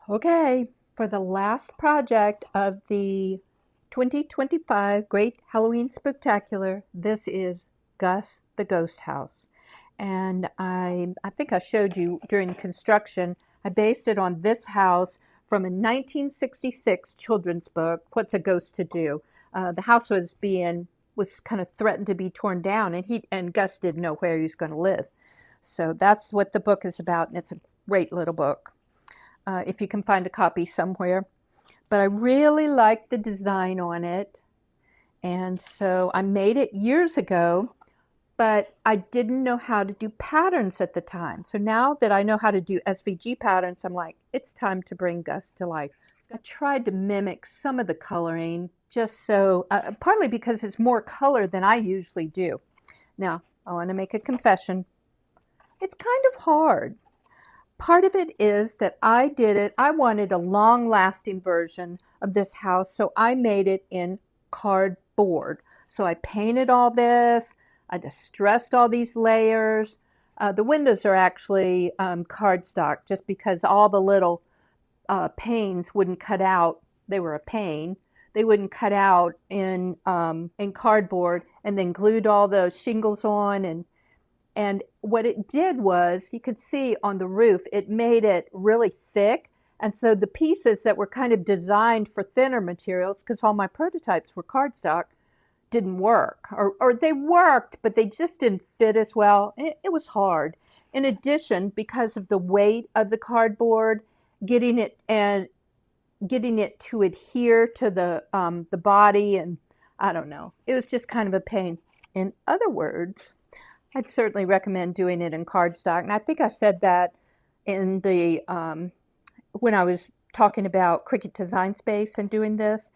Okay, for the last project of the 2025 Great Halloween Spooktacular, this is Gus the Ghost House. And I think I showed you during construction, I based it on this house from a 1966 children's book, What's a Ghost to Do? The house was kind of threatened to be torn down, and Gus didn't know where he was going to live. So that's what the book is about, and it's a great little book. If you can find a copy somewhere. But I really liked the design on it. And so I made it years ago, but I didn't know how to do patterns at the time. So now that I know how to do SVG patterns, I'm like, it's time to bring Gus to life. I tried to mimic some of the coloring just so, partly because it's more color than I usually do. Now, I want to make a confession. It's kind of hard. Part of it is that I wanted a long-lasting version of this house, so I made it in cardboard. So I painted all this, I distressed all these layers. The windows are actually cardstock just because all the little panes wouldn't cut out. They were a pain. They wouldn't cut out in cardboard, and then glued all the shingles on. And what it did was, you could see on the roof, it made it really thick. And so the pieces that were kind of designed for thinner materials, because all my prototypes were cardstock, didn't work. Or they worked, but they just didn't fit as well. It was hard. In addition, because of the weight of the cardboard, getting it to adhere to the body, and I don't know. It was just kind of a pain. In other words, I'd certainly recommend doing it in cardstock. And I think I said that in the when I was talking about Cricut Design Space and doing this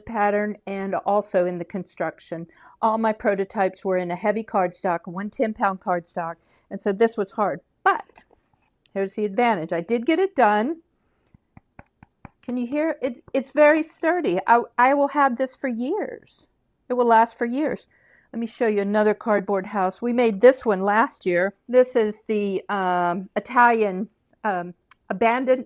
pattern, and also in the construction. All my prototypes were in a heavy cardstock, 110-pound cardstock, and so this was hard. But here's the advantage. I did get it done. Can you hear? It's very sturdy. I will have this for years. It will last for years. Let me show you another cardboard house. We made this one last year. This is the abandoned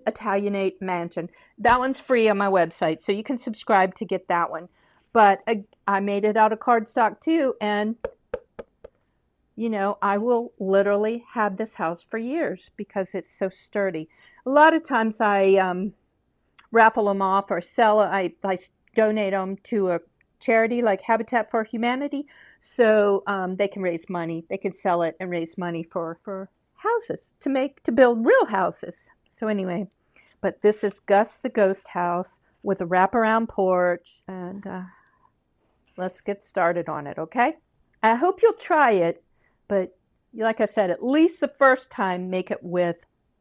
Italianate mansion. That one's free on my website, so you can subscribe to get that one. But I made it out of cardstock too, and you know, I will literally have this house for years because it's so sturdy. A lot of times I raffle them off or sell. I donate them to a charity like Habitat for Humanity, so they can raise money. They can sell it and raise money for houses to build real houses. So anyway, but this is Gus the Ghost House with a wraparound porch, and let's get started on it, okay? I hope you'll try it, but like I said, at least the first time, make it with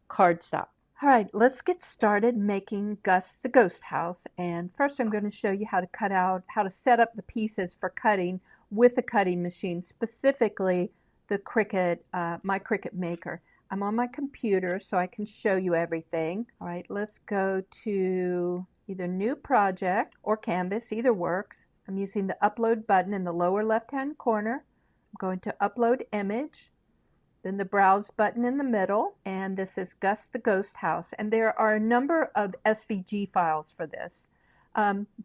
cardstock. All right, let's get started making Gus the Ghost House. And first I'm going to show you how to set up the pieces for cutting with a cutting machine, specifically the Cricut, my Cricut Maker. I'm on my computer so I can show you everything. All right, let's go to either New Project or Canvas, either works. I'm using the Upload button in the lower left-hand corner. I'm going to Upload Image. Then the Browse button in the middle, and this is Gus the Ghost House. And there are a number of SVG files for this.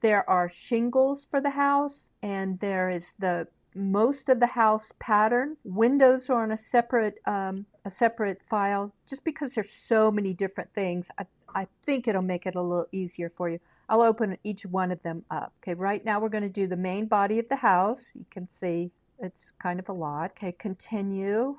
There are shingles for the house, and there is most of the house pattern. Windows are on a separate file, just because there's so many different things. I think it'll make it a little easier for you. I'll open each one of them up. Okay, right now we're going to do the main body of the house. You can see it's kind of a lot. Okay, continue.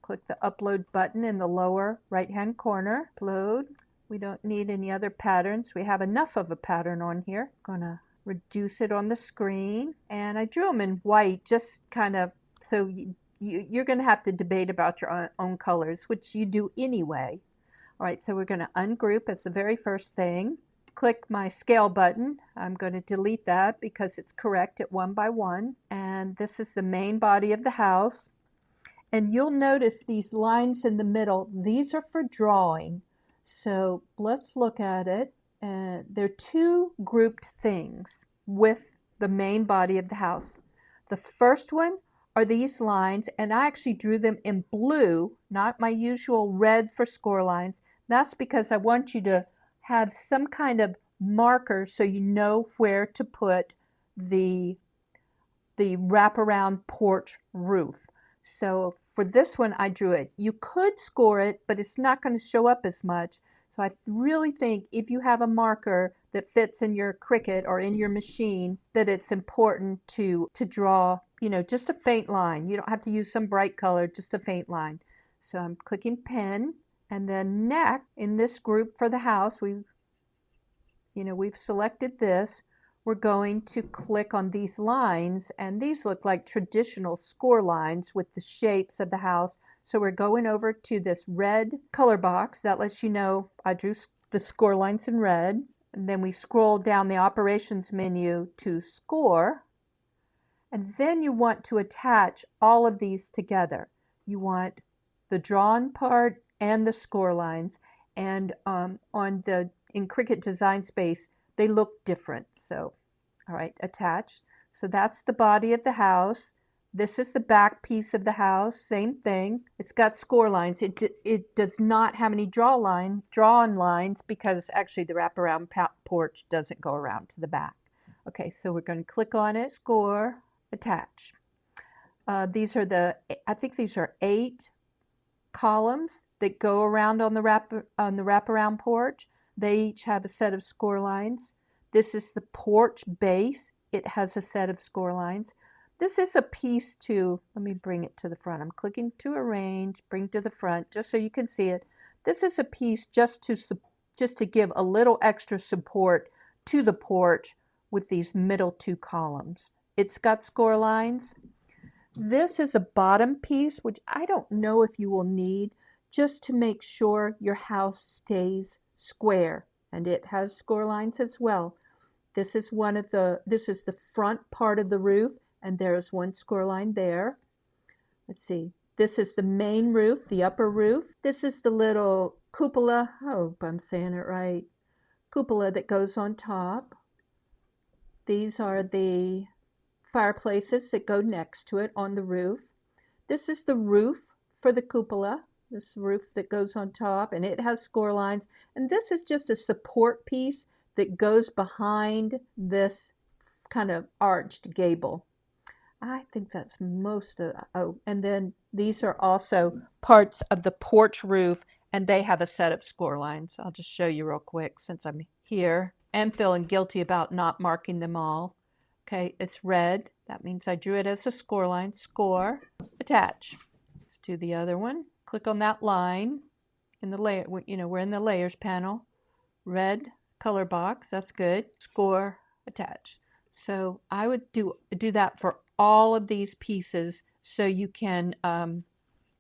Click the Upload button in the lower right-hand corner. Upload. We don't need any other patterns. We have enough of a pattern on here. I'm gonna reduce it on the screen. And I drew them in white, just kind of, so you're gonna have to debate about your own colors, which you do anyway. All right, so we're gonna ungroup as the very first thing. Click my scale button. I'm going to delete that because it's correct at 1 by 1. And this is the main body of the house. And you'll notice these lines in the middle, these are for drawing. So let's look at it. They're two grouped things with the main body of the house. The first one are these lines, and I actually drew them in blue, not my usual red for score lines. That's because I want you to have some kind of marker so you know where to put the wraparound porch roof. So for this one, I drew it. You could score it, but it's not going to show up as much. So I really think if you have a marker that fits in your Cricut or in your machine, that it's important to draw, just a faint line. You don't have to use some bright color, just a faint line. So I'm clicking pen, and then next in this group for the house, we've selected this. We're going to click on these lines, and these look like traditional score lines with the shapes of the house. So we're going over to this red color box that lets you know I drew the score lines in red. And then we scroll down the operations menu to score. And then you want to attach all of these together. You want the drawn part and the score lines. And in Cricut Design Space, they look different. So, all right, attach. So that's the body of the house. This is the back piece of the house. Same thing. It's got score lines. It does not have any drawn lines because actually the wraparound porch doesn't go around to the back. Okay, so we're going to click on it, score, attach. I think these are 8 columns that go around on the wraparound porch. They each have a set of score lines. This is the porch base. It has a set of score lines. This is a piece let me bring it to the front. I'm clicking to arrange, bring to the front, just so you can see it. This is a piece just to give a little extra support to the porch with these middle 2 columns. It's got score lines. This is a bottom piece, which I don't know if you will need, just to make sure your house stays square, and it has score lines as well. This is the front part of the roof, and there's one score line there. Let's see. This is the main roof, the upper roof. This is the little cupola. I hope I'm saying it right. Cupola that goes on top. These are the fireplaces that go next to it on the roof. This is the roof for the cupola. This roof that goes on top, and it has score lines. And this is just a support piece that goes behind this kind of arched gable. I think that's and then these are also parts of the porch roof, and they have a set of score lines. I'll just show you real quick since I'm here and feeling guilty about not marking them all. Okay, it's red. That means I drew it as a score line. Score, attach. Let's do the other one. Click on that line in the layer. We're in the layers panel. Red color box. That's good. Score, attach. So I would do that for all of these pieces so you can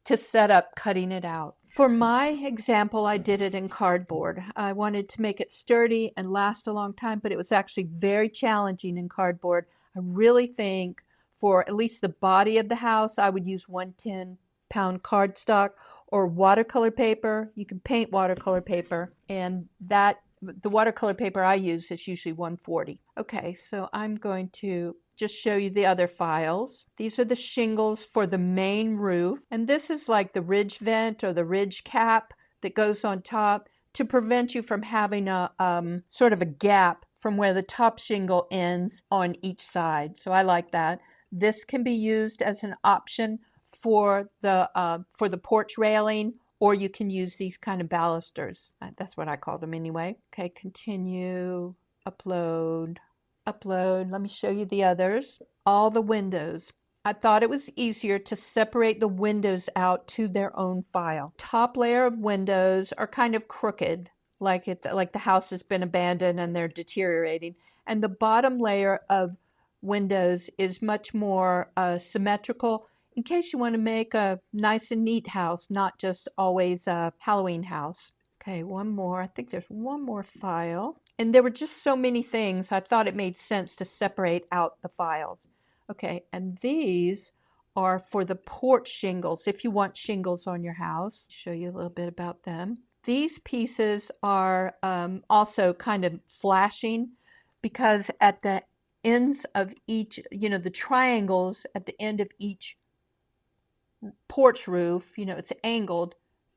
to set up cutting it out. For my example, I did it in cardboard. I wanted to make it sturdy and last a long time, but it was actually very challenging in cardboard. I really think for at least the body of the house, I would use 110-pound cardstock or watercolor paper. You can paint watercolor paper, and the watercolor paper I use is usually 140. Okay, so I'm going to just show you the other files. These are the shingles for the main roof, and this is like the ridge vent or the ridge cap that goes on top to prevent you from having a sort of a gap from where the top shingle ends on each side. So I like that. This can be used as an option for the porch railing, or you can use these kind of balusters. That's what I call them anyway. Okay, continue, upload. Let me show you the others. All the windows. I thought it was easier to separate the windows out to their own file. Top layer of windows are kind of crooked, like the house has been abandoned and they're deteriorating. And the bottom layer of windows is much more symmetrical, in case you want to make a nice and neat house, not just always a Halloween house. Okay, one more. I think there's one more file. And there were just so many things, I thought it made sense to separate out the files. Okay, and these are for the porch shingles, if you want shingles on your house. Show you a little bit about them. These pieces are also kind of flashing because at the ends of each, the triangles at the end of each porch roof, it's angled.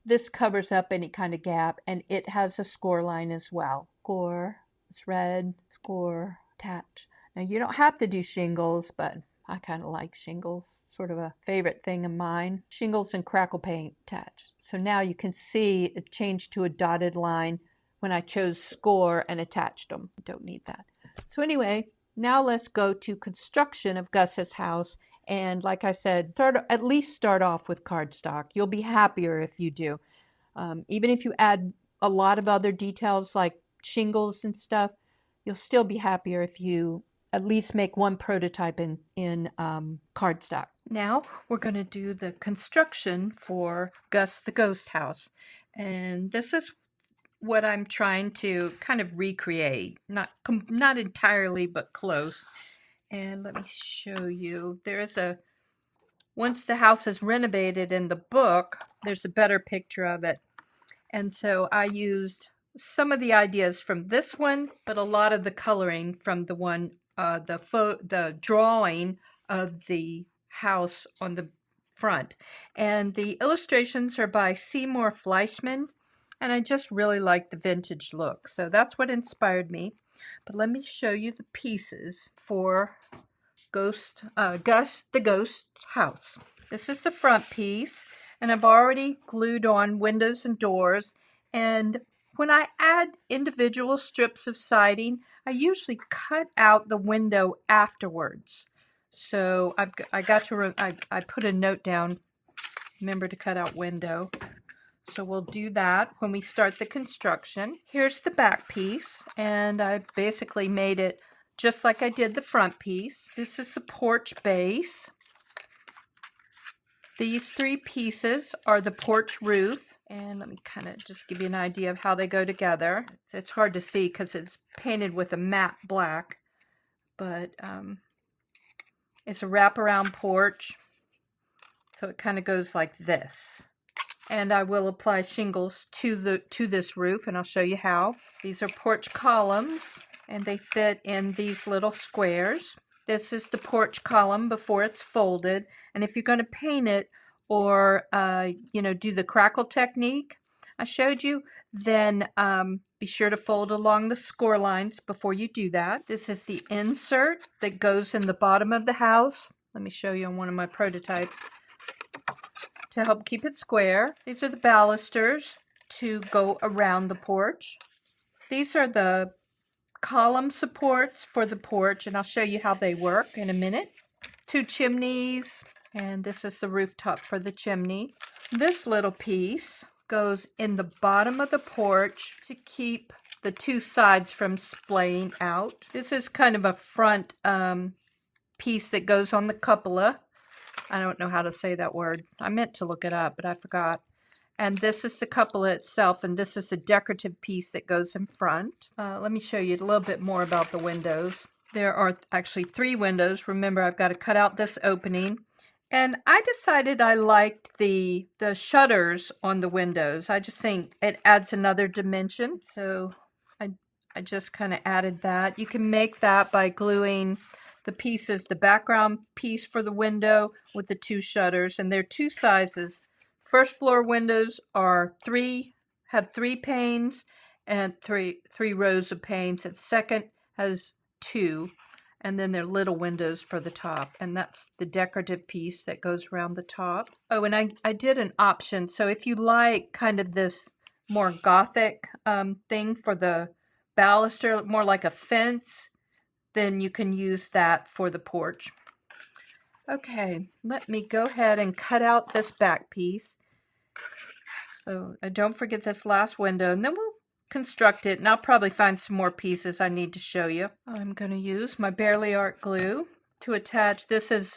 this covers up any kind of gap, and it has a score line as well. Score, it's red, score, attach. Now you don't have to do shingles, but I kind of like shingles. Sort of a favorite thing of mine. Shingles and crackle paint attached. So now you can see it changed to a dotted line when I chose score and attached them. Don't need that. So anyway, now let's go to construction of Gus's house. And like I said, at least start off with cardstock. You'll be happier if you do. Even if you add a lot of other details like shingles and stuff, you'll still be happier if you at least make one prototype in cardstock. Now we're going to do the construction for Gus the Ghost House. And this is what I'm trying to kind of recreate. Not entirely, but close. And let me show you. Once the house is renovated in the book, there's a better picture of it. And so I used some of the ideas from this one, but a lot of the coloring from the one, the drawing of the house on the front. And the illustrations are by Seymour Fleischman, and I just really like the vintage look. So that's what inspired me. But let me show you the pieces for Gus the Ghost House. This is the front piece, and I've already glued on windows and doors. And when I add individual strips of siding, I usually cut out the window afterwards. So I put a note down, remember to cut out window. So we'll do that when we start the construction. Here's the back piece, and I basically made it just like I did the front piece. This is the porch base. These three pieces are the porch roof. And let me kind of just give you an idea of how they go together. It's hard to see because it's painted with a matte black, but it's a wraparound porch. So it kind of goes like this. And I will apply shingles to this roof, and I'll show you how. These are porch columns, and they fit in these little squares. This is the porch column before it's folded, and if you're going to paint it or do the crackle technique I showed you, then be sure to fold along the score lines before you do that. This is the insert that goes in the bottom of the house. Let me show you on one of my prototypes to help keep it square. These are the balusters to go around the porch. These are the column supports for the porch, and I'll show you how they work in a minute. 2 chimneys, and this is the rooftop for the chimney. This little piece goes in the bottom of the porch to keep the 2 sides from splaying out. This is kind of a front piece that goes on the cupola. I don't know how to say that word. I meant to look it up, but I forgot. And this is the cupola itself, and this is the decorative piece that goes in front. Let me show you a little bit more about the windows. There are actually 3 windows. Remember, I've got to cut out this opening. And I decided I liked the shutters on the windows. I just think it adds another dimension. So I just kind of added that. You can make that by gluing the pieces, the background piece for the window with the 2 shutters. And they're 2 sizes. First floor windows are have 3 panes and three rows of panes. And second has 2. And then they're little windows for the top. And that's the decorative piece that goes around the top. Oh, and I did an option. So if you like kind of this more gothic thing for the baluster, more like a fence, then you can use that for the porch. Okay, let me go ahead and cut out this back piece. So don't forget this last window, and then we'll construct it, and I'll probably find some more pieces I need to show you. I'm going to use my Barely Art glue to attach. This is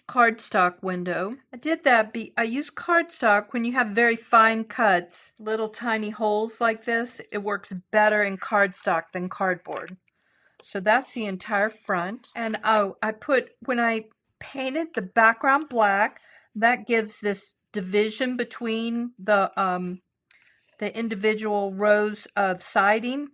cardstock window. I did that. I use cardstock when you have very fine cuts, little tiny holes like this. It works better in cardstock than cardboard. So that's the entire front. And when I painted the background black, that gives this division between the individual rows of siding.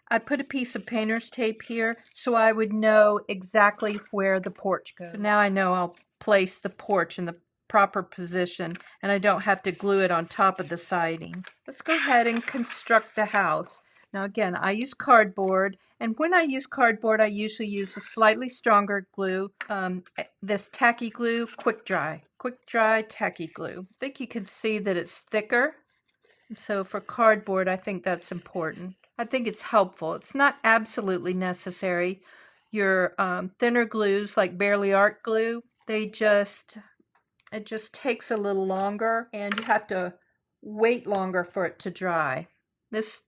I put a piece of painter's tape here so I would know exactly where the porch goes. So now I know I'll place the porch in proper position and I don't have to glue it on top of the siding. Let's go ahead and construct the house. Now again, I use cardboard, and when I use cardboard, I usually use a slightly stronger glue. This tacky glue, quick dry tacky glue. I think you can see that it's thicker. So for cardboard, I think that's important. I think it's helpful. It's not absolutely necessary. Your thinner glues like Barely Art glue, it just takes a little longer, and you have to wait longer for it to dry. This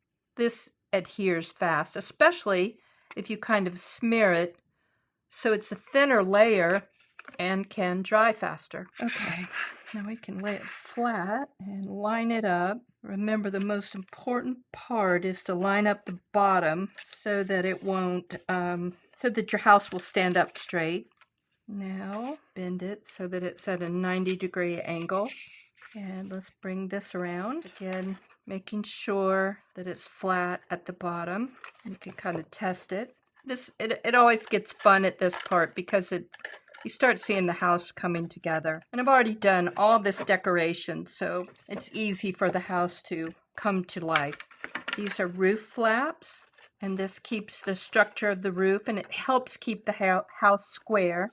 adheres fast, especially if you kind of smear it so it's a thinner layer and can dry faster. Okay, now we can lay it flat and line it up. Remember, the most important part is to line up the bottom so that it won't, so that your house will stand up straight. Now bend it so that it's at a 90-degree angle. And let's bring this around. Again, making sure that it's flat at the bottom. You can kind of test it. It always gets fun at this part because you start seeing the house coming together. And I've already done all this decoration, so it's easy for the house to come to life. These are roof flaps, and this keeps the structure of the roof, and it helps keep the house square,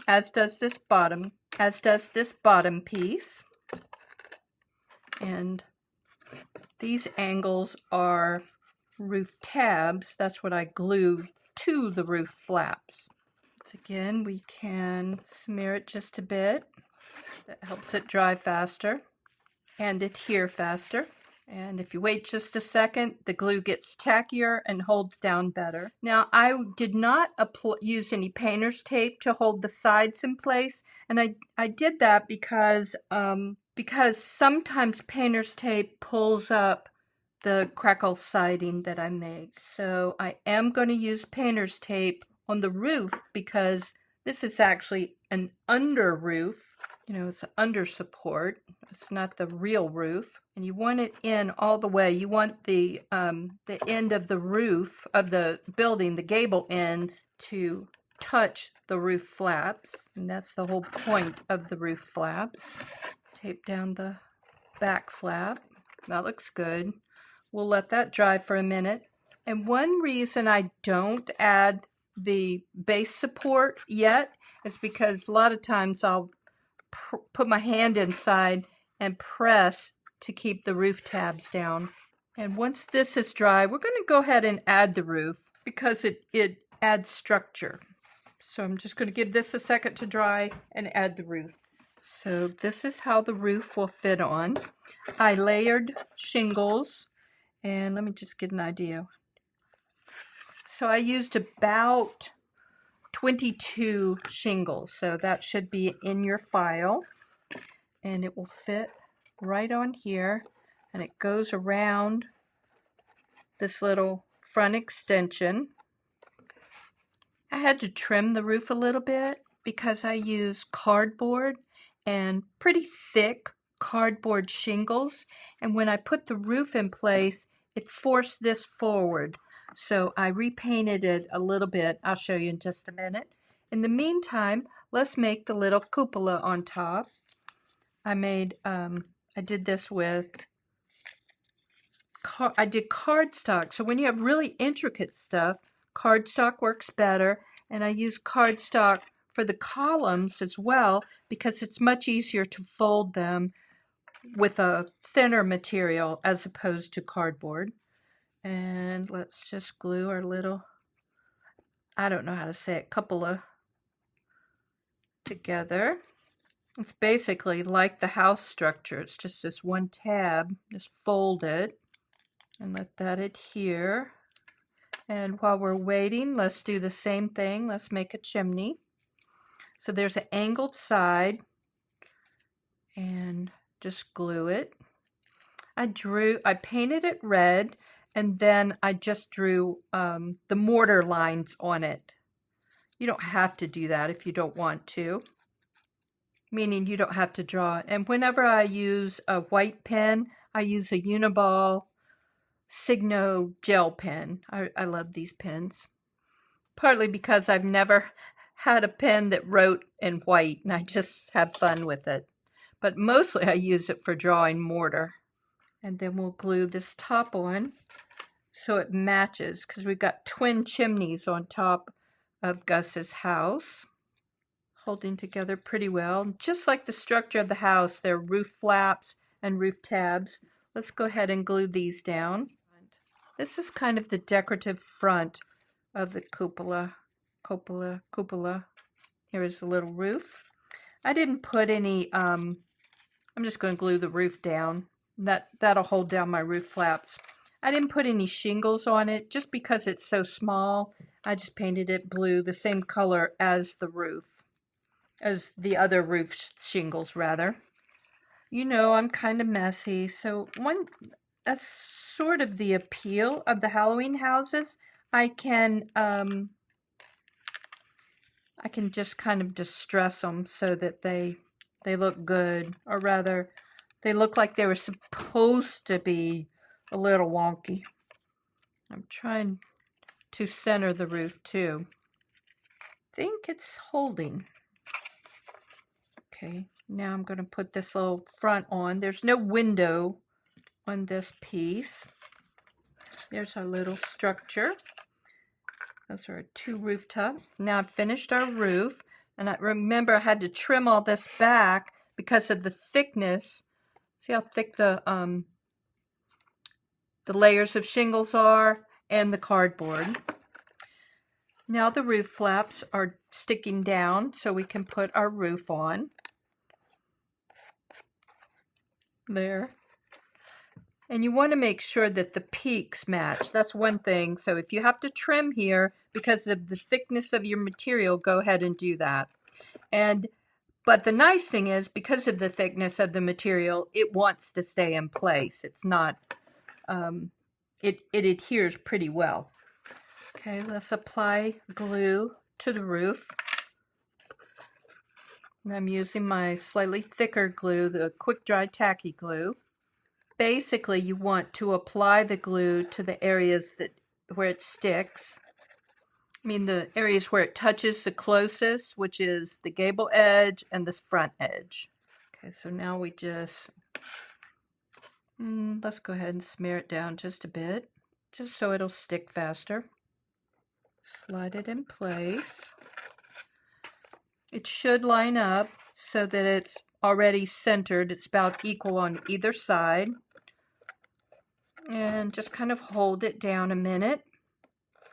as does this bottom piece. And these angles are roof tabs. That's what I glue to the roof flaps. Again, we can smear it just a bit. That helps it dry faster and adhere faster. And if you wait just a second, the glue gets tackier and holds down better. Now, I did not use any painter's tape to hold the sides in place, and I did that because sometimes painter's tape pulls up the crackle siding that I made. So I am going to use painter's tape on the roof because this is actually an under roof. You know, it's an under support. It's not the real roof. And you want it in all the way. You want the end of the roof of the building, the gable ends, to touch the roof flaps. And that's the whole point of the roof flaps. Tape down the back flap. That looks good. We'll let that dry for a minute. And one reason I don't add the base support yet is because a lot of times I'll put my hand inside and press to keep the roof tabs down. And once this is dry, we're going to go ahead and add the roof because it adds structure. So I'm just going to give this a second to dry and add the roof. So this is how the roof will fit on. I layered shingles, and let me just get an idea. So I used about 22 shingles, so that should be in your file, and it will fit right on here, and it goes around this little front extension. I had to trim the roof a little bit because I use cardboard and pretty thick cardboard shingles, and when I put the roof in place, it forced this forward. So I repainted it a little bit. I'll show you in just a minute. In the meantime, let's make the little cupola on top. I did this with, I did cardstock. So when you have really intricate stuff, cardstock works better. And I use cardstock for the columns as well because it's much easier to fold them with a thinner material as opposed to cardboard. And let's just glue our little, I don't know how to say it, cupola together. It's basically like the house structure. It's just this one tab. Just fold it and let that adhere. And while we're waiting, let's do the same thing. Let's make a chimney. So there's an angled side, and just glue it. I painted it red, and then I just drew the mortar lines on it. You don't have to do that if you don't want to, meaning you don't have to draw it. And whenever I use a white pen, I use a Uniball Signo gel pen. I love these pens, partly because I've never had a pen that wrote in white, and I just have fun with it. but mostly I use it for drawing mortar. And then we'll glue this top on so it matches, because we've got twin chimneys on top of Gus's house, holding together pretty well. Just like the structure of the house, there are roof flaps and roof tabs. Let's go ahead and glue these down. This is kind of the decorative front of the cupola. Here is the little roof. I didn't put any, I'm just going to glue the roof down. That'll hold down my roof flaps. I didn't put any shingles on it just because it's so small. I just painted it blue, the same color as the roof, as the other roof shingles rather. You know, I'm kind of messy, so that's sort of the appeal of the Halloween houses. I can just kind of distress them so that they look good, or rather, they look like they were supposed to be a little wonky. I'm trying to center the roof too. I think it's holding. Okay, now I'm going to put this little front on. There's no window on this piece. There's our little structure. Those are our two rooftops. Now I've finished our roof, and I remember I had to trim all this back because of the thickness. See how thick the layers of shingles are and the cardboard. Now the roof flaps are sticking down so we can put our roof on. There. And you want to make sure that the peaks match. That's one thing. So if you have to trim here because of the thickness of your material, go ahead and do that. But the nice thing is, because of the thickness of the material, it wants to stay in place. It's not, it adheres pretty well. Okay, let's apply glue to the roof. And I'm using my slightly thicker glue, the quick dry tacky glue. Basically, you want to apply the glue to the areas where it sticks. I mean, the areas where it touches the closest, which is the gable edge and this front edge. Okay, so now we just, let's go ahead and smear it down just a bit, just so it'll stick faster. Slide it in place. It should line up so that it's already centered. It's about equal on either side. And just kind of hold it down a minute.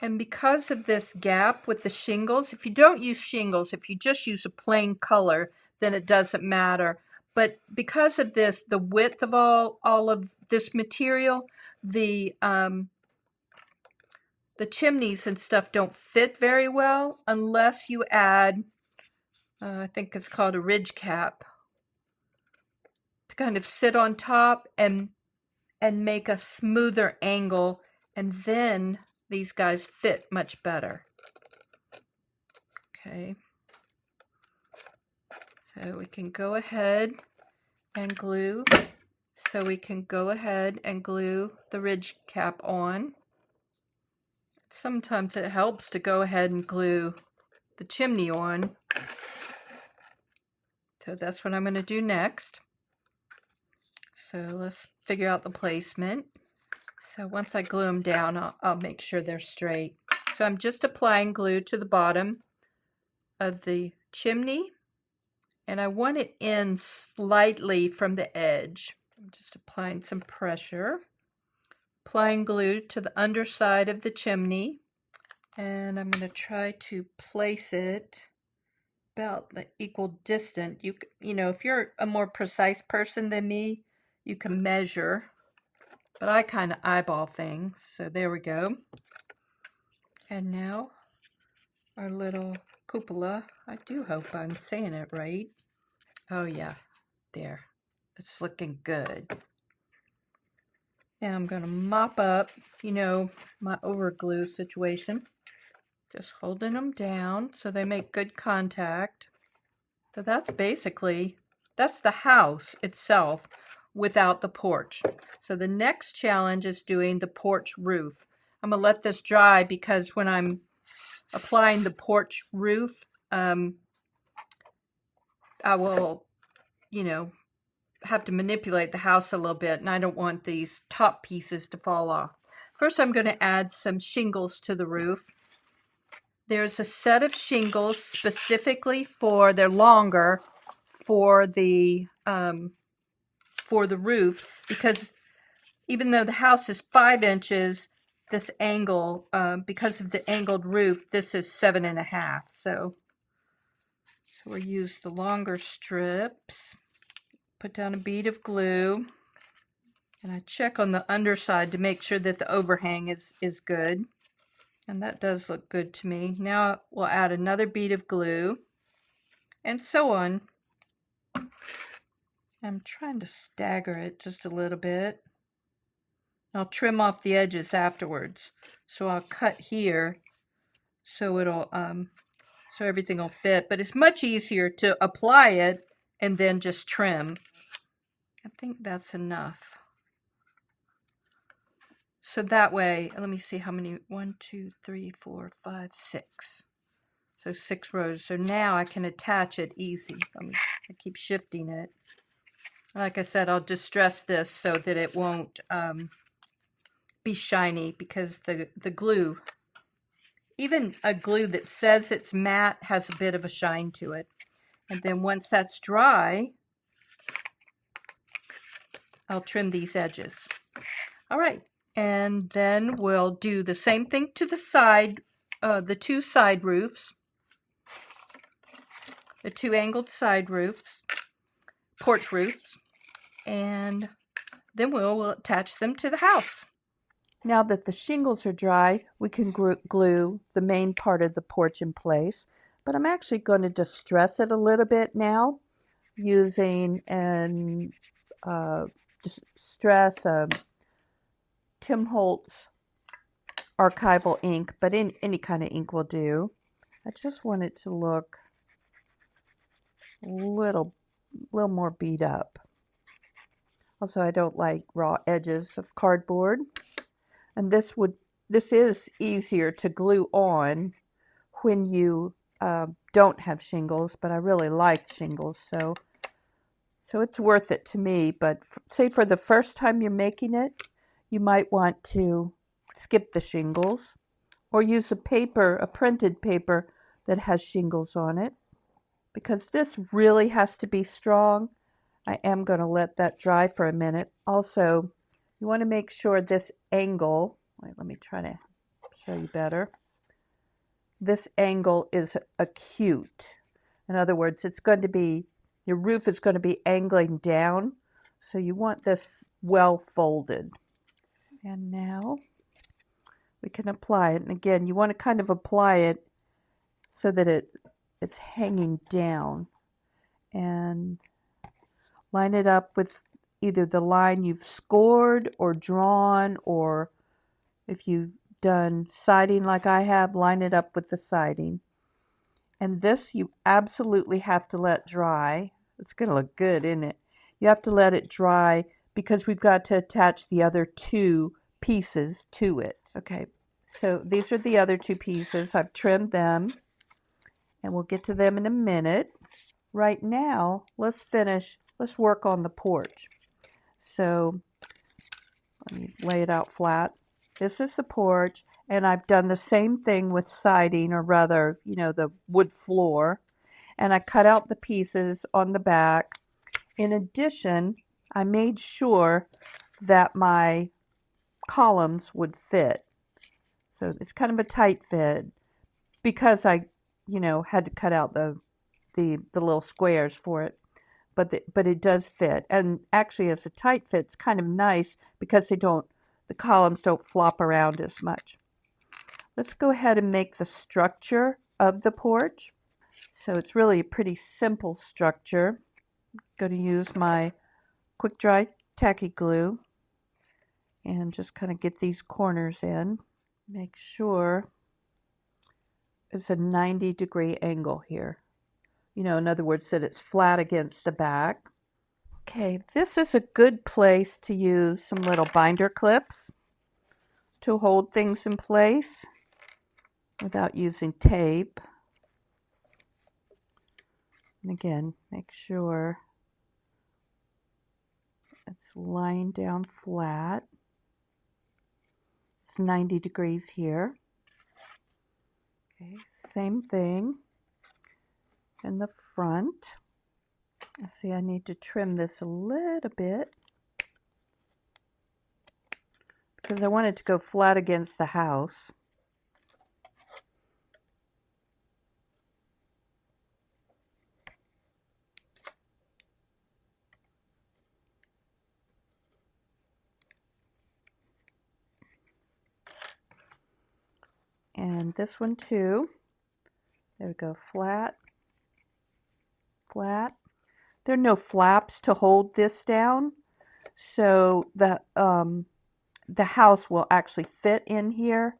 And because of this gap with the shingles, if you don't use shingles, if you just use a plain color, then it doesn't matter. But because of this, the width of all of this material, the chimneys and stuff don't fit very well unless you add, I think it's called a ridge cap, to kind of sit on top and make a smoother angle, and then these guys fit much better. Okay, so we can go ahead and glue. So we can go ahead and glue the ridge cap on. Sometimes it helps to go ahead and glue the chimney on. So that's what I'm going to do next. So let's figure out the placement. So once I glue them down, I'll make sure they're straight. So I'm just applying glue to the bottom of the chimney, and I want it in slightly from the edge. I'm just applying some pressure. Applying glue to the underside of the chimney, and I'm going to try to place it about the equal distance. You know, if you're a more precise person than me, you can measure, but I kind of eyeball things. So there we go. And now our little cupola. I do hope I'm saying it right. Oh yeah, there. It's looking good. Now I'm going to mop up, you know, my overglue situation. Just holding them down so they make good contact. So that's the house itself without the porch. So the next challenge is doing the porch roof. I'm going to let this dry because when I'm applying the porch roof, I will, you know, have to manipulate the house a little bit, and I don't want these top pieces to fall off. First, I'm going to add some shingles to the roof. There's a set of shingles specifically they're longer for the roof, because even though the house is 5 inches, this angle, because of the angled roof, this is 7.5. So we'll use the longer strips. Put down a bead of glue, and I check on the underside to make sure that the overhang is good. And that does look good to me. Now we'll add another bead of glue, and so on. I'm trying to stagger it just a little bit. I'll trim off the edges afterwards. So I'll cut here so it'll so everything will fit. But it's much easier to apply it and then just trim. I think that's enough. So that way, let me see how many, 1, 2, 3, 4, 5, 6. So 6 rows. So now I can attach it easy. I keep shifting it. Like I said, I'll distress this so that it won't be shiny, because the glue, even a glue that says it's matte, has a bit of a shine to it. And then once that's dry, I'll trim these edges. All right, and then we'll do the same thing to the side, the 2 side roofs, the 2 angled side roofs, porch roofs, and then we'll attach them to the house. Now that the shingles are dry, we can glue the main part of the porch in place, but I'm actually going to distress it a little bit now using distress Tim Holtz archival ink, but any kind of ink will do. I just want it to look a little more beat up. Also, I don't like raw edges of cardboard. And this is easier to glue on when you don't have shingles, but I really like shingles, so it's worth it to me. But say for the first time you're making it, you might want to skip the shingles or use a printed paper that has shingles on it, because this really has to be strong. I am going to let that dry for a minute. Also, you want to make sure this angle, let me try to show you better. This angle is acute. In other words, your roof is going to be angling down, so you want this well folded. And now we can apply it. And again, you want to kind of apply it so that it's hanging down. And line it up with either the line you've scored or drawn, or if you've done siding like I have, line it up with the siding. And this you absolutely have to let dry. It's going to look good, isn't it? You have to let it dry because we've got to attach the other 2 pieces to it. Okay, so these are the other 2 pieces. I've trimmed them, and we'll get to them in a minute. Right now, let's work on the porch. So let me lay it out flat. This is the porch, and I've done the same thing with siding, or rather, the wood floor. And I cut out the pieces on the back. In addition, I made sure that my columns would fit. So it's kind of a tight fit because I, had to cut out the little squares for it. But it does fit. And actually, as a tight fit, it's kind of nice because the columns don't flop around as much. Let's go ahead and make the structure of the porch. So it's really a pretty simple structure. I'm going to use my quick dry tacky glue and just kind of get these corners in. Make sure it's a 90-degree angle here. In other words, that it's flat against the back. Okay, this is a good place to use some little binder clips to hold things in place without using tape. And again, make sure It's lying down flat. It's 90 degrees here. Okay, same thing in the front. See, I need to trim this a little bit because I want it to go flat against the house. And this one too. There we go, flat, flat. There are no flaps to hold this down, so the house will actually fit in here,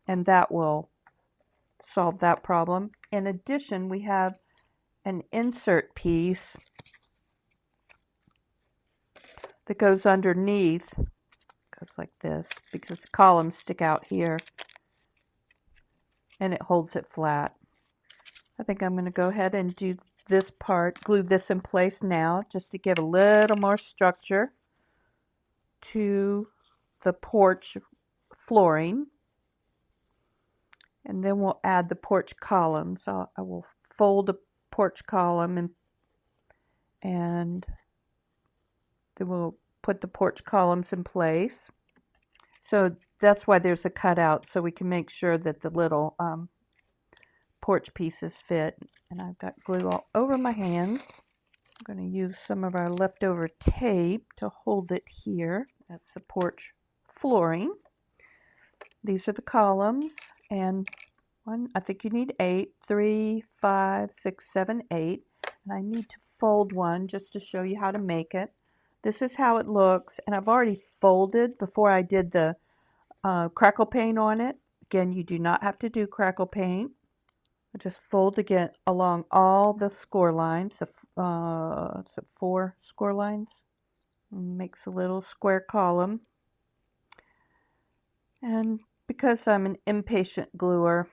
and that will solve that problem. In addition, we have an insert piece that goes underneath. Goes like this because the columns stick out here, and it holds it flat. I think I'm going to go ahead and do this part, glue this in place now, just to give a little more structure to the porch flooring. And then we'll add the porch columns. I will fold the porch column and then we'll put the porch columns in place. So that's why there's a cutout, so we can make sure that the little porch pieces fit. And I've got glue all over my hands. I'm going to use some of our leftover tape to hold it here. That's the porch flooring. These are the columns, and I think you need 8, 3, 5, 6, 7, 8. And I need to fold one just to show you how to make it. This is how it looks, and I've already folded before I did the crackle paint on it. Again, you do not have to do crackle paint. I just fold again along all the score lines, 4 score lines. And makes a little square column. And because I'm an impatient gluer,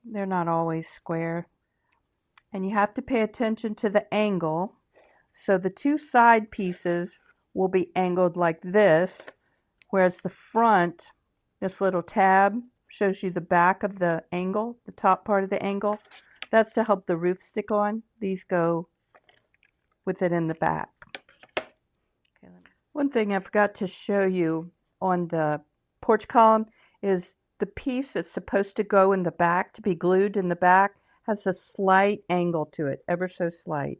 they're not always square. And you have to pay attention to the angle. So the 2 side pieces will be angled like this, whereas the front, this little tab, shows you the back of the angle, the top part of the angle. That's to help the roof stick on. These go with it in the back. Okay, one thing I forgot to show you on the porch column is the piece that's supposed to go in the back, to be glued in the back, has a slight angle to it, ever so slight.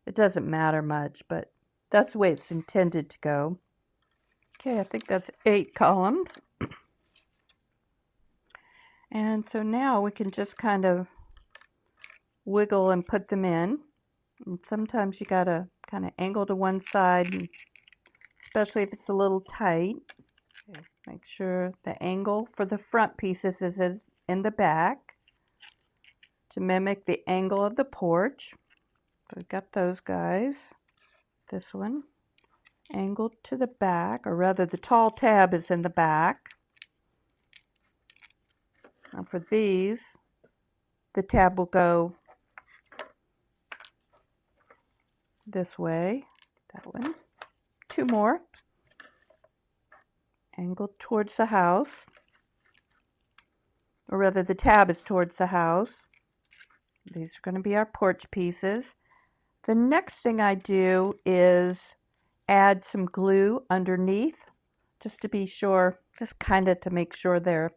It doesn't matter much, but that's the way it's intended to go. Okay, I think that's 8 columns. And so now we can just kind of wiggle and put them in. And sometimes you gotta kind of angle to one side, and especially if it's a little tight. Okay, make sure the angle for the front pieces is in the back to mimic the angle of the porch. So we've got those guys. This one angled to the back, or rather the tall tab is in the back. Now for these, the tab will go this way. That one. 2 more. Angled towards the house. Or rather, the tab is towards the house. These are going to be our porch pieces. The next thing I do is add some glue underneath, just to be sure, just kind of to make sure they're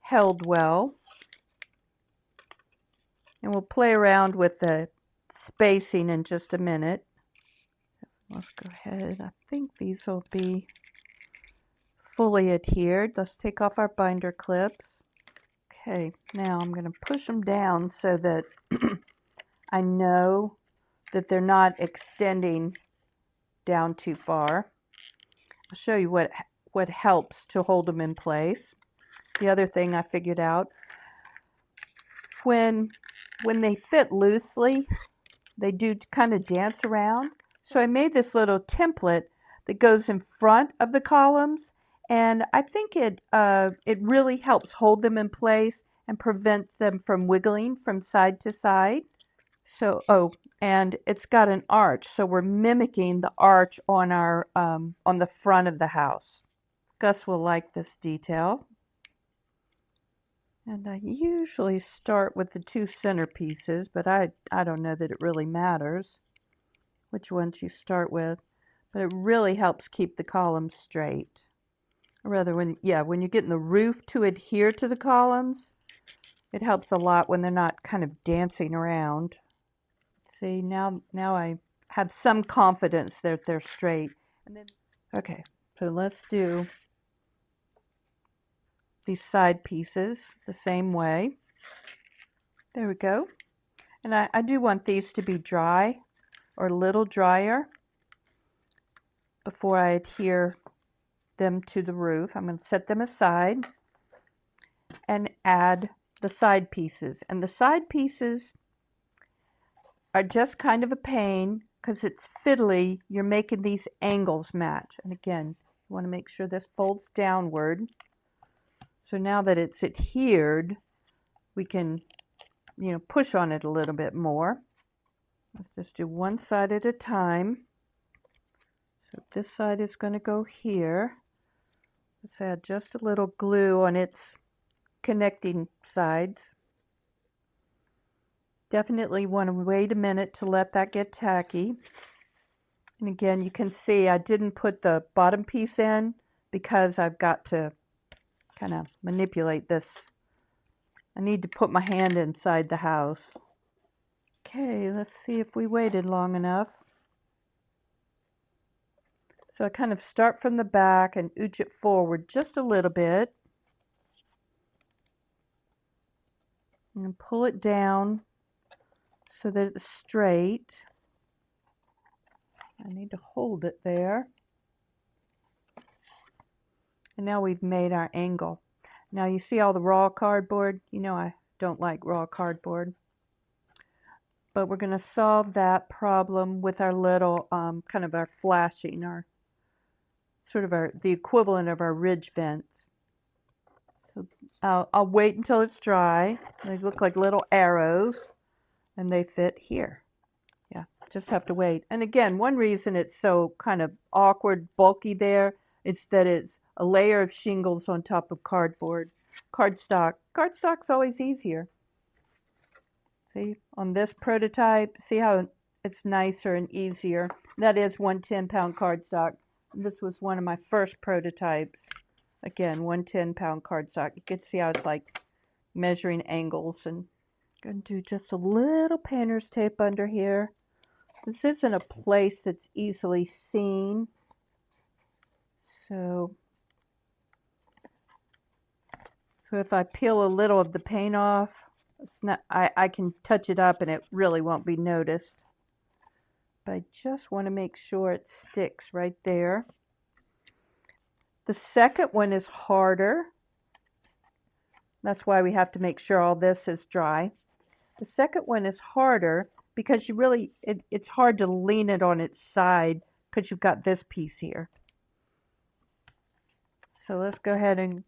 held well. And we'll play around with the spacing in just a minute. Let's go ahead. I think these will be fully adhered. Let's take off our binder clips. Okay, now I'm going to push them down so that I know that they're not extending down too far. I'll show you what helps to hold them in place. The other thing I figured out, when they fit loosely, they do kind of dance around. So I made this little template that goes in front of the columns, and I think it really helps hold them in place and prevents them from wiggling from side to side. So, oh, and it's got an arch, so we're mimicking the arch on our on the front of the house. Gus will like this detail. And I usually start with the two center pieces, but I don't know that it really matters which ones you start with, but it really helps keep the columns straight. Or rather, when you're getting the roof to adhere to the columns, it helps a lot when they're not kind of dancing around. See, now I have some confidence that they're straight. And then, okay, so let's do these side pieces the same way. There we go. And I do want these to be dry or a little drier before I adhere them to the roof. I'm going to set them aside and add the side pieces. And the side pieces are just kind of a pain because it's fiddly. You're making these angles match. And again, you want to make sure this folds downward. So now that it's adhered, we can, push on it a little bit more. Let's just do one side at a time. So this side is going to go here. Let's add just a little glue on its connecting sides. Definitely want to wait a minute to let that get tacky. And again, you can see I didn't put the bottom piece in because I've got to kind of manipulate this. I need to put my hand inside the house. Okay, let's see if we waited long enough. So I kind of start from the back and ooch it forward just a little bit. And pull it down so that it's straight. I need to hold it there. And now we've made our angle. Now you see all the raw cardboard? You know I don't like raw cardboard. But we're going to solve that problem with our little kind of our flashing, our sort of the equivalent of our ridge vents. So I'll wait until it's dry. They look like little arrows and they fit here. Yeah, just have to wait. And again, one reason it's so kind of awkward, bulky there, is that it's a layer of shingles on top of cardboard. Cardstock. Cardstock's always easier. See, on this prototype, see how it's nicer and easier. That is 1 10-pound cardstock. This was one of my first prototypes. Again, 1 10-pound cardstock. You can see how it's like measuring angles. And I'm going to do just a little painter's tape under here. This isn't a place that's easily seen. So if I peel a little of the paint off, it's not, I can touch it up and it really won't be noticed. But I just want to make sure it sticks right there. The second one is harder. That's why we have to make sure all this is dry. The second one is harder because you really, it's hard to lean it on its side because you've got this piece here. So let's go ahead and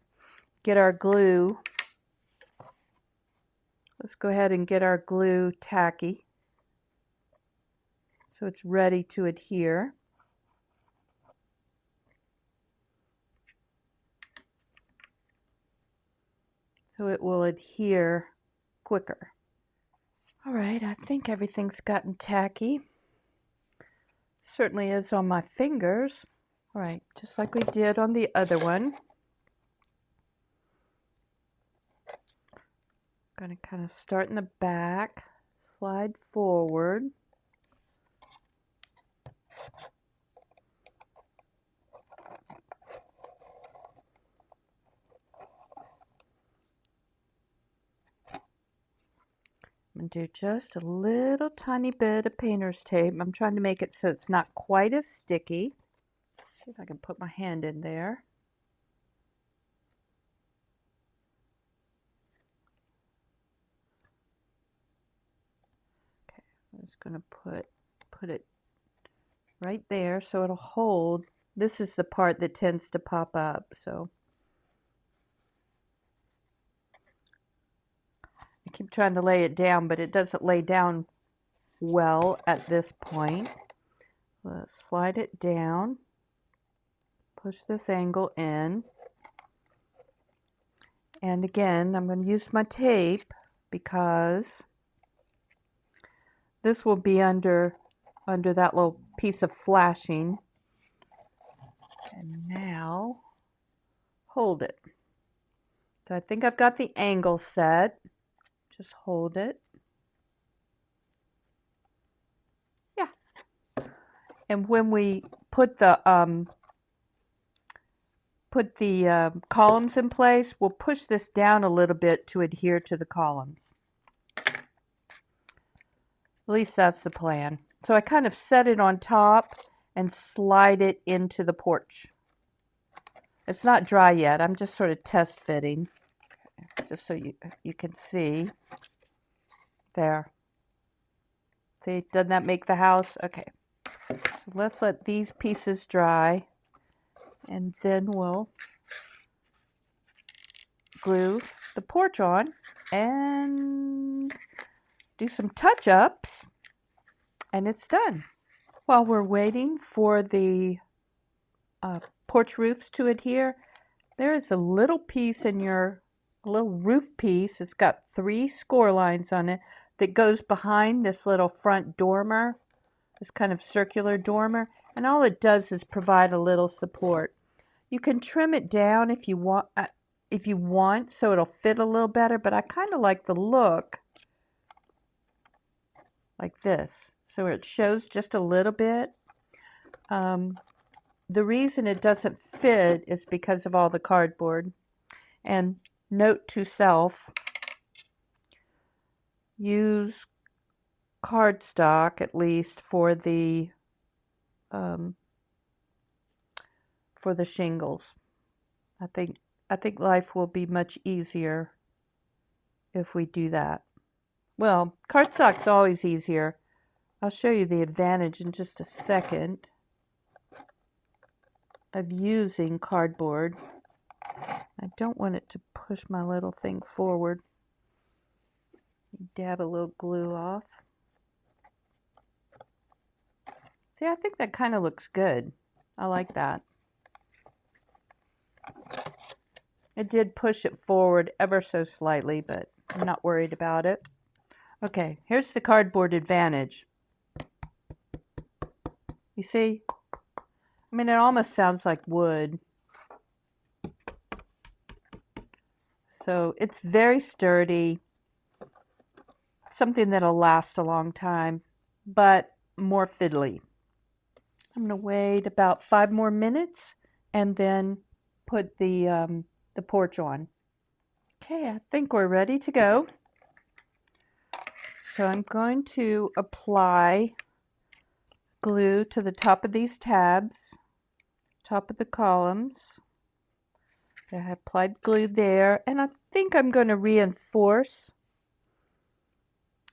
get our glue. Let's go ahead and get our glue tacky so it's ready to adhere. So it will adhere quicker. All right, I think everything's gotten tacky. Certainly is on my fingers. All right, just like we did on the other one. Going to kind of start in the back, slide forward. I'm going to do just a little tiny bit of painter's tape. I'm trying to make it so it's not quite as sticky. See if I can put my hand in there. Okay, I'm just going to put it right there so it'll hold. This is the part that tends to pop up, so I keep trying to lay it down, but it doesn't lay down well at this point. Let's slide it down, push this angle in, and again I'm going to use my tape because this will be under that little piece of flashing. And now hold it. So I think I've got the angle set. Just hold it. Yeah. And when we put the columns in place, we'll push this down a little bit to adhere to the columns. At least that's the plan. So I kind of set it on top and slide it into the porch. It's not dry yet. I'm just sort of test fitting, just so you can see. There. See, doesn't that make the house? Okay. So let's let these pieces dry, and then we'll glue the porch on and do some touch-ups, and it's done. While we're waiting for the porch roofs to adhere, there is a little piece in a little roof piece. It's got 3 score lines on it that goes behind this little front dormer, this kind of circular dormer, and all it does is provide a little support. You can trim it down if you want, so it'll fit a little better, but I kind of like the look like this, so it shows just a little bit. The reason it doesn't fit is because of all the cardboard. And note to self, use cardstock at least for the shingles. I think life will be much easier if we do that. Well, cardstock's always easier. I'll show you the advantage in just a second of using cardboard. I don't want it to push my little thing forward. Dab a little glue off. See, I think that kind of looks good. I like that. It did push it forward ever so slightly, but I'm not worried about it. Okay, here's the cardboard advantage. You see? I mean, it almost sounds like wood. So it's very sturdy, something that'll last a long time, but more fiddly. I'm going to wait about 5 more minutes and then put the porch on. Okay, I think we're ready to go. So I'm going to apply glue to the top of these tabs, top of the columns. I applied glue there, and I think I'm going to reinforce.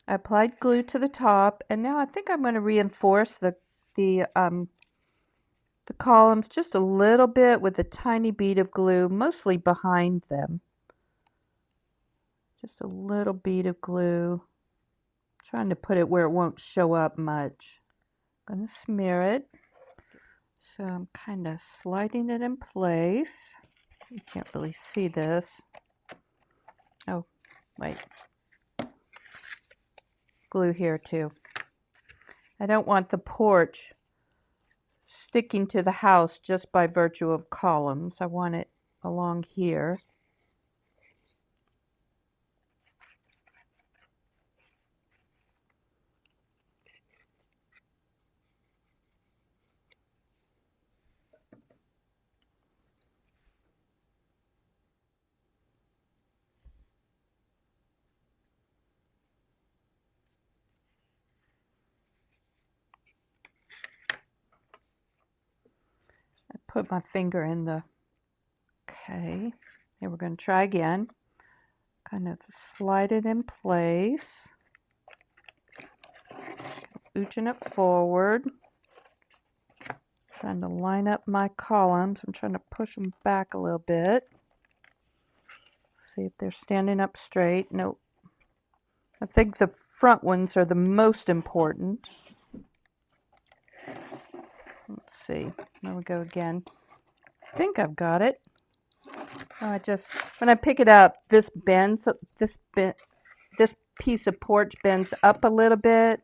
I applied glue to the top, and now I think I'm going to reinforce the columns just a little bit with a tiny bead of glue, mostly behind them. Just a little bead of glue. I'm trying to put it where it won't show up much. I'm going to smear it. So I'm kind of sliding it in place. You can't really see this. Oh, wait. Glue here too. I don't want the porch sticking to the house just by virtue of columns. I want it along here. Put my finger in the, okay, here we're going to try again. Kind of slide it in place. Ooching it forward. Trying to line up my columns. I'm trying to push them back a little bit. See if they're standing up straight. Nope. I think the front ones are the most important. Let's see. There we go again. I think I've got it. When I pick it up, this bends. This piece of porch bends up a little bit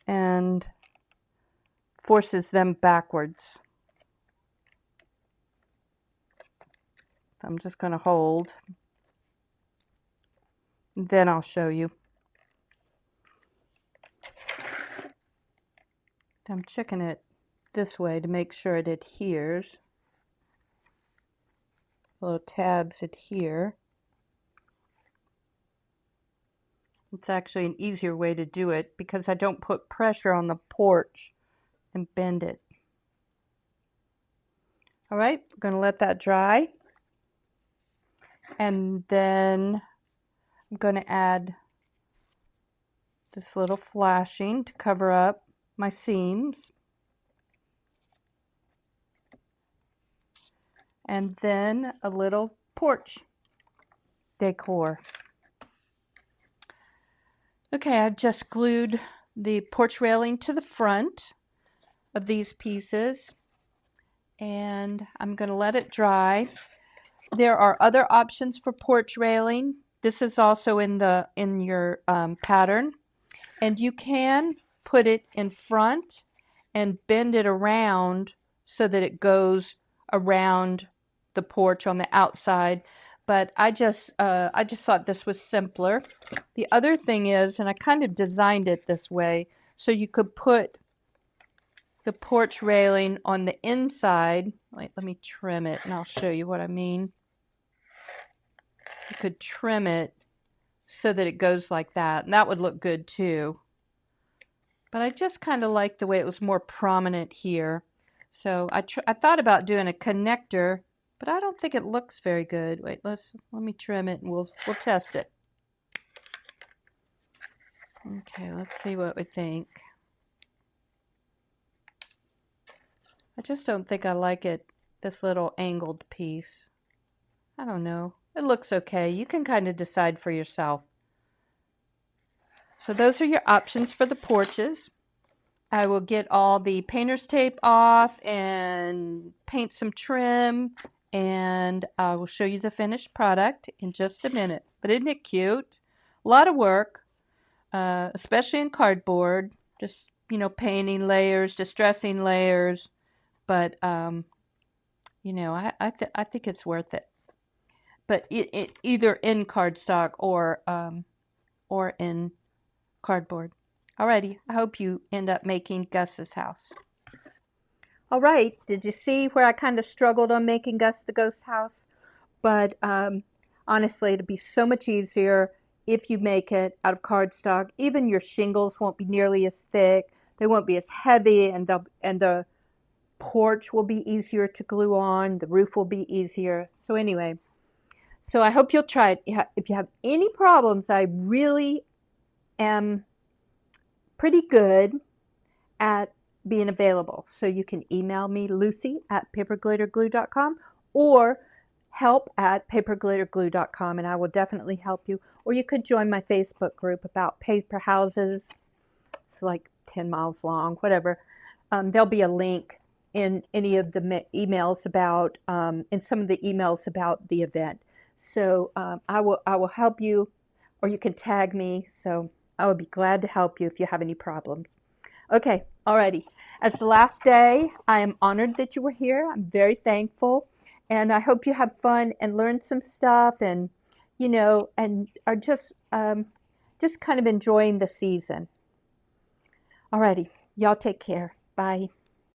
and forces them backwards. I'm just going to hold. Then I'll show you. I'm checking it this way to make sure it adheres. Little tabs adhere. It's actually an easier way to do it because I don't put pressure on the porch and bend it. All right, we're going to let that dry. And then I'm going to add this little flashing to cover up my seams. And then a little porch decor. Okay, I've just glued the porch railing to the front of these pieces, and I'm going to let it dry. There are other options for porch railing. This is also in your pattern, and you can put it in front and bend it around so that it goes around the porch on the outside. But I just thought this was simpler. The other thing is, and I kind of designed it this way, so you could put the porch railing on the inside. Wait, let me trim it and I'll show you what I mean. You could trim it so that it goes like that, and that would look good too. But I just kind of like the way it was more prominent here. So I thought about doing a connector, but I don't think it looks very good. Wait, let me trim it and we'll test it. Okay, let's see what we think. I just don't think I like it, this little angled piece. I don't know. It looks okay. You can kind of decide for yourself. So those are your options for the porches. I will get all the painter's tape off and paint some trim, and I will show you the finished product in just a minute. But isn't it cute? A lot of work, especially in cardboard, just, you know, painting layers, distressing layers, but you know, I think it's worth it. But it either in cardstock or in cardboard. Alrighty, I hope you end up making Gus's house. All right, did you see where I kind of struggled on making Gus the Ghost House? But honestly, it'd be so much easier if you make it out of cardstock. Even your shingles won't be nearly as thick. They won't be as heavy, and the porch will be easier to glue on. The roof will be easier. So anyway, so I hope you'll try it. If you have any problems, I really am pretty good at being available. So you can email me, lucy@paperglitterglue.com, or help@paperglitterglue.com, and I will definitely help you. Or you could join my Facebook group about paper houses. It's like 10 miles long, whatever. There'll be a link in any of the emails about, in some of the emails about the event. So I will help you, or you can tag me. So I would be glad to help you if you have any problems. Okay, alrighty. As the last day, I am honored that you were here. I'm very thankful, and I hope you have fun and learn some stuff, and you know, and are just kind of enjoying the season. Alrighty, y'all take care. Bye.